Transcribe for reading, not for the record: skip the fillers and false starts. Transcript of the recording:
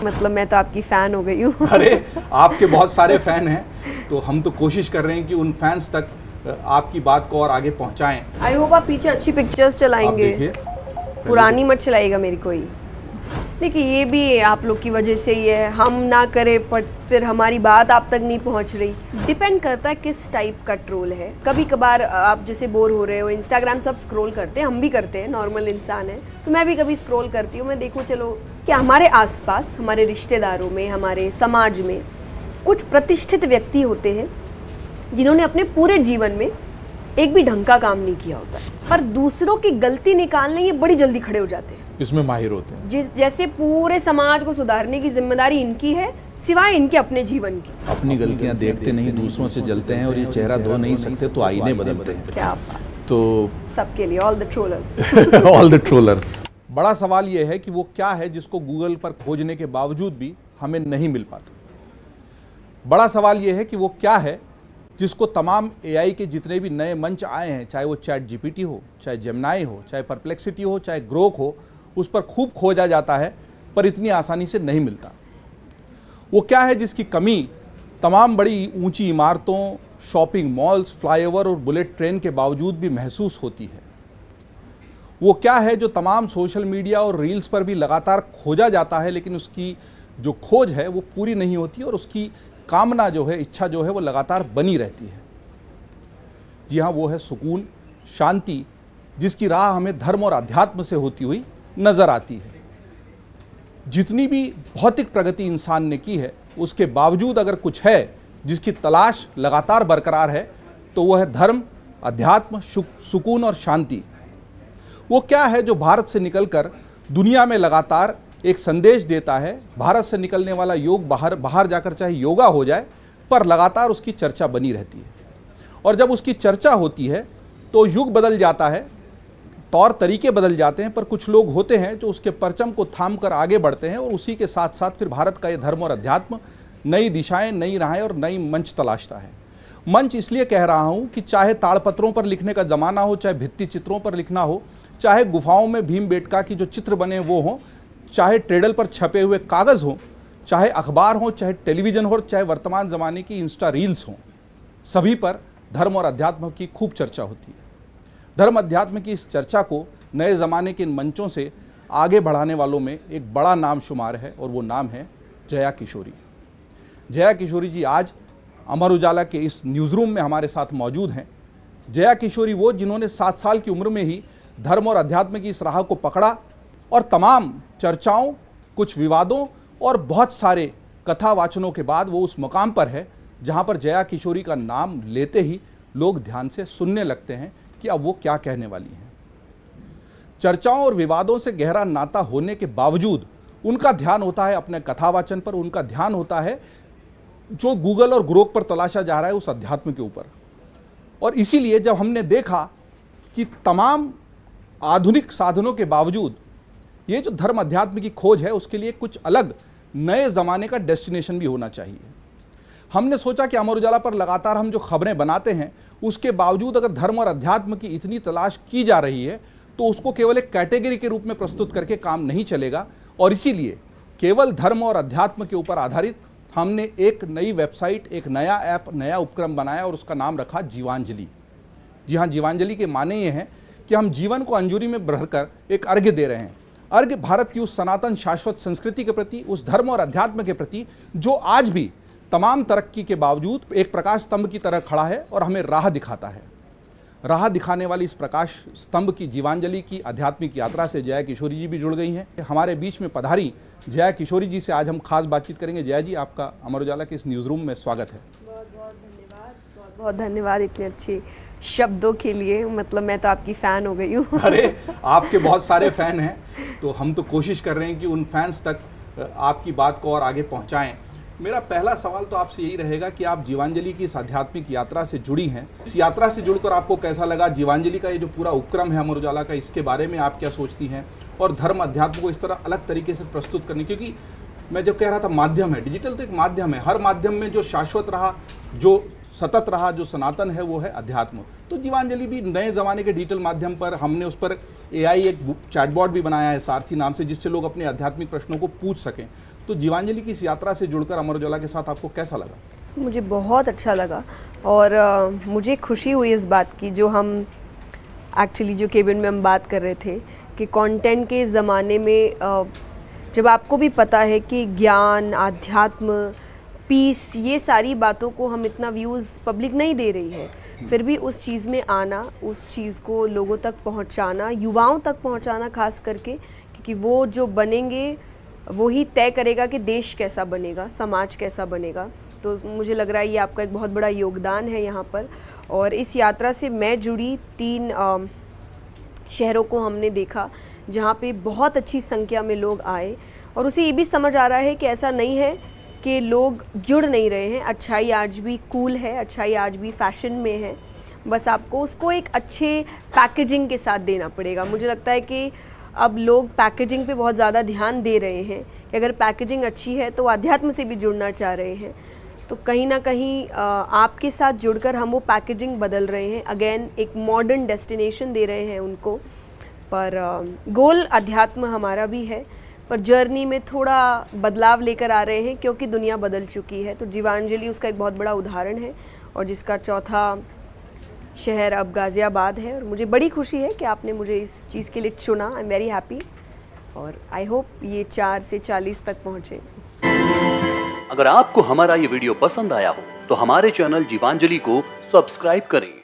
मतलब मैं तो आपकी फ़ैन हो गई हूँ। अरे आपके बहुत सारे फ़ैन हैं, तो हम तो कोशिश कर रहे हैं कि उन फैंस तक आपकी बात को और आगे पहुंचाएं। आई होप आप पीछे अच्छी पिक्चर्स आप चलाएंगे, देखिए, पुरानी मत चलाइएगा मेरी कोई। देखिए ये भी आप लोग की वजह से ही है, हम ना करें पर फिर हमारी बात आप तक नहीं पहुंच रही। डिपेंड करता है किस टाइप का ट्रोल है। कभी कभार आप जैसे बोर हो रहे हो, इंस्टाग्राम सब स्क्रॉल करते हैं, हम भी करते हैं, नॉर्मल इंसान है, तो मैं भी कभी स्क्रॉल करती हूँ। मैं देखूँ चलो कि हमारे आसपास, हमारे रिश्तेदारों में, हमारे समाज में कुछ प्रतिष्ठित व्यक्ति होते हैं जिन्होंने अपने पूरे जीवन में एक भी ढंग का काम नहीं किया होता है, पर दूसरों की गलती निकालने ये बड़ी जल्दी खड़े हो जाते हैं, इसमें माहिर होते हैं। जैसे पूरे समाज को सुधारने की जिम्मेदारी इनकी है, सिवाय इनके अपने जीवन की। अपनी गलतियां देखते नहीं, दूसरों से जलते हैं, और ये चेहरा धो नहीं सकते तो आईने बदलते हैं। क्या बात, तो सबके लिए all the trollers. All the trollers. बड़ा सवाल ये है कि वो क्या है जिसको गूगल पर खोजने के बावजूद भी हमें नहीं मिल पाता। बड़ा सवाल ये है कि वो क्या है जिसको तमाम एआई के जितने भी नए मंच आए हैं, चाहे वो चैट जीपीटी हो, चाहे जेमिनाई हो, चाहे परप्लेक्सिटी हो, चाहे ग्रोक हो, उस पर खूब खोजा जाता है पर इतनी आसानी से नहीं मिलता। वो क्या है जिसकी कमी तमाम बड़ी ऊंची इमारतों, शॉपिंग मॉल्स, फ्लाईओवर और बुलेट ट्रेन के बावजूद भी महसूस होती है। वो क्या है जो तमाम सोशल मीडिया और रील्स पर भी लगातार खोजा जाता है, लेकिन उसकी जो खोज है वो पूरी नहीं होती और उसकी कामना जो है, इच्छा जो है, वो लगातार बनी रहती है। जी हाँ, वो है सुकून, शांति, जिसकी राह हमें धर्म और अध्यात्म से होती हुई नजर आती है। जितनी भी भौतिक प्रगति इंसान ने की है, उसके बावजूद अगर कुछ है जिसकी तलाश लगातार बरकरार है, तो वह है धर्म, अध्यात्म, सुकून और शांति। वो क्या है जो भारत से निकलकर दुनिया में लगातार एक संदेश देता है। भारत से निकलने वाला योग बाहर जाकर चाहे योगा हो जाए, पर लगातार उसकी चर्चा बनी रहती है। और जब उसकी चर्चा होती है तो युग बदल जाता है, तौर तरीके बदल जाते हैं, पर कुछ लोग होते हैं जो उसके परचम को थाम कर आगे बढ़ते हैं और उसी के साथ साथ फिर भारत का ये धर्म और अध्यात्म नई दिशाएं, नई राहें और नई मंच तलाशता है। मंच इसलिए कह रहा हूँ कि चाहे ताड़पत्रों पर लिखने का ज़माना हो, चाहे भित्ति चित्रों पर लिखना हो, चाहे गुफाओं में भीमबेटका की जो चित्र बने वो हों, चाहे ट्रेडल पर छपे हुए कागज़ हों, चाहे अखबार हो, चाहे टेलीविज़न हो, चाहे वर्तमान ज़माने की इंस्टा रील्स हों, सभी पर धर्म और अध्यात्म की खूब चर्चा होती है। धर्म अध्यात्म की इस चर्चा को नए ज़माने के इन मंचों से आगे बढ़ाने वालों में एक बड़ा नाम शुमार है और वो नाम है जया किशोरी। जया किशोरी जी आज अमर उजाला के इस न्यूज़ रूम में हमारे साथ मौजूद हैं। जया किशोरी वो जिन्होंने 7 साल की उम्र में ही धर्म और अध्यात्म की इस राह को पकड़ा और तमाम चर्चाओं, कुछ विवादों और बहुत सारे कथावाचनों के बाद वो उस मुकाम पर है जहाँ पर जया किशोरी का नाम लेते ही लोग ध्यान से सुनने लगते हैं कि अब वो क्या कहने वाली हैं। चर्चाओं और विवादों से गहरा नाता होने के बावजूद उनका ध्यान होता है अपने कथावाचन पर, उनका ध्यान होता है जो गूगल और ग्रोक पर तलाशा जा रहा है उस अध्यात्म के ऊपर। और इसीलिए जब हमने देखा कि तमाम आधुनिक साधनों के बावजूद ये जो धर्म अध्यात्म की खोज है उसके लिए कुछ अलग नए ज़माने का डेस्टिनेशन भी होना चाहिए, हमने सोचा कि अमर उजाला पर लगातार हम जो खबरें बनाते हैं उसके बावजूद अगर धर्म और अध्यात्म की इतनी तलाश की जा रही है तो उसको केवल एक कैटेगरी के रूप में प्रस्तुत करके काम नहीं चलेगा। और इसीलिए केवल धर्म और अध्यात्म के ऊपर आधारित हमने एक नई वेबसाइट, एक नया ऐप, नया उपक्रम बनाया और उसका नाम रखा जीवांजलि। जी हाँ, जीवांजलि के माने ये हैं कि हम जीवन को अंजूरी में भरकर एक अर्घ्य दे रहे हैं। अर्घ्य भारत की उस सनातन शाश्वत संस्कृति के प्रति, उस धर्म और अध्यात्म के प्रति जो आज भी तमाम तरक्की के बावजूद एक प्रकाश स्तंभ की तरह खड़ा है और हमें राह दिखाता है। राह दिखाने वाली इस प्रकाश स्तंभ की जीवांजलि की आध्यात्मिक यात्रा से जया किशोरी जी भी जुड़ गई हैं। हमारे बीच में पधारी जया किशोरी जी से आज हम खास बातचीत करेंगे। जया जी, आपका अमर उजाला के इस न्यूज़ रूम में स्वागत है। बहुत बहुत धन्यवाद, बहुत बहुत धन्यवाद इतने अच्छे शब्दों के लिए। मतलब मैं तो आपकी फ़ैन हो गई हूँ। अरे आपके बहुत सारे फ़ैन हैं, तो हम तो कोशिश कर रहे हैं कि उन फैंस तक आपकी बात को और आगे पहुँचाएँ। मेरा पहला सवाल तो आपसे यही रहेगा कि आप जीवांजलि की इस आध्यात्मिक यात्रा से जुड़ी हैं। इस यात्रा से जुड़कर आपको कैसा लगा? जीवांजलि का ये जो पूरा उपक्रम है अमर उजाला का, इसके बारे में आप क्या सोचती हैं? और धर्म अध्यात्म को इस तरह अलग तरीके से प्रस्तुत करने, क्योंकि मैं जब कह रहा था माध्यम है, डिजिटल तो एक माध्यम है, हर माध्यम में जो शाश्वत रहा, जो सतत रहा, जो सनातन है वो है अध्यात्म। तो जीवांजलि भी नए ज़माने के डिजिटल माध्यम पर हमने उस पर एआई एक चैटबॉट भी बनाया है सारथी नाम से, जिससे लोग अपने आध्यात्मिक प्रश्नों को पूछ सकें। तो जीवांजलि की इस यात्रा से जुड़कर अमर उजाला के साथ आपको कैसा लगा? मुझे बहुत अच्छा लगा और मुझे खुशी हुई इस बात की, जो हम एक्चुअली जो केबिन में हम बात कर रहे थे कि कंटेंट के ज़माने में जब आपको भी पता है कि ज्ञान, आध्यात्म, पीस, ये सारी बातों को हम इतना व्यूज़ पब्लिक नहीं दे रही है, फिर भी उस चीज़ में आना, उस चीज़ को लोगों तक पहुंचाना, युवाओं तक पहुंचाना खास करके, क्योंकि वो जो बनेंगे वो ही तय करेगा कि देश कैसा बनेगा, समाज कैसा बनेगा। तो मुझे लग रहा है ये आपका एक बहुत बड़ा योगदान है यहाँ पर। और इस यात्रा से मैं जुड़ी 3 शहरों को हमने देखा जहाँ पे बहुत अच्छी संख्या में लोग आए, और उसे ये भी समझ आ रहा है कि ऐसा नहीं है कि लोग जुड़ नहीं रहे हैं। अच्छाई आज भी कूल है, अच्छाई आज भी फैशन में है, बस आपको उसको एक अच्छे पैकेजिंग के साथ देना पड़ेगा। मुझे लगता है कि अब लोग पैकेजिंग पे बहुत ज़्यादा ध्यान दे रहे हैं कि अगर पैकेजिंग अच्छी है तो अध्यात्म से भी जुड़ना चाह रहे हैं। तो कहीं ना कहीं आपके साथ जुड़कर हम वो पैकेजिंग बदल रहे हैं, अगेन एक मॉडर्न डेस्टिनेशन दे रहे हैं उनको। पर गोल अध्यात्म हमारा भी है, पर जर्नी में थोड़ा बदलाव लेकर आ रहे हैं क्योंकि दुनिया बदल चुकी है। तो जीवांजलि उसका एक बहुत बड़ा उदाहरण है, और जिसका चौथा शहर अब गाज़ियाबाद है। और मुझे बड़ी खुशी है कि आपने मुझे इस चीज़ के लिए चुना। आई एम वेरी हैप्पी, और आई होप ये 4 से 40 तक पहुँचे। अगर आपको हमारा ये वीडियो पसंद आया हो तो हमारे चैनल जीवांजलि को सब्सक्राइब करें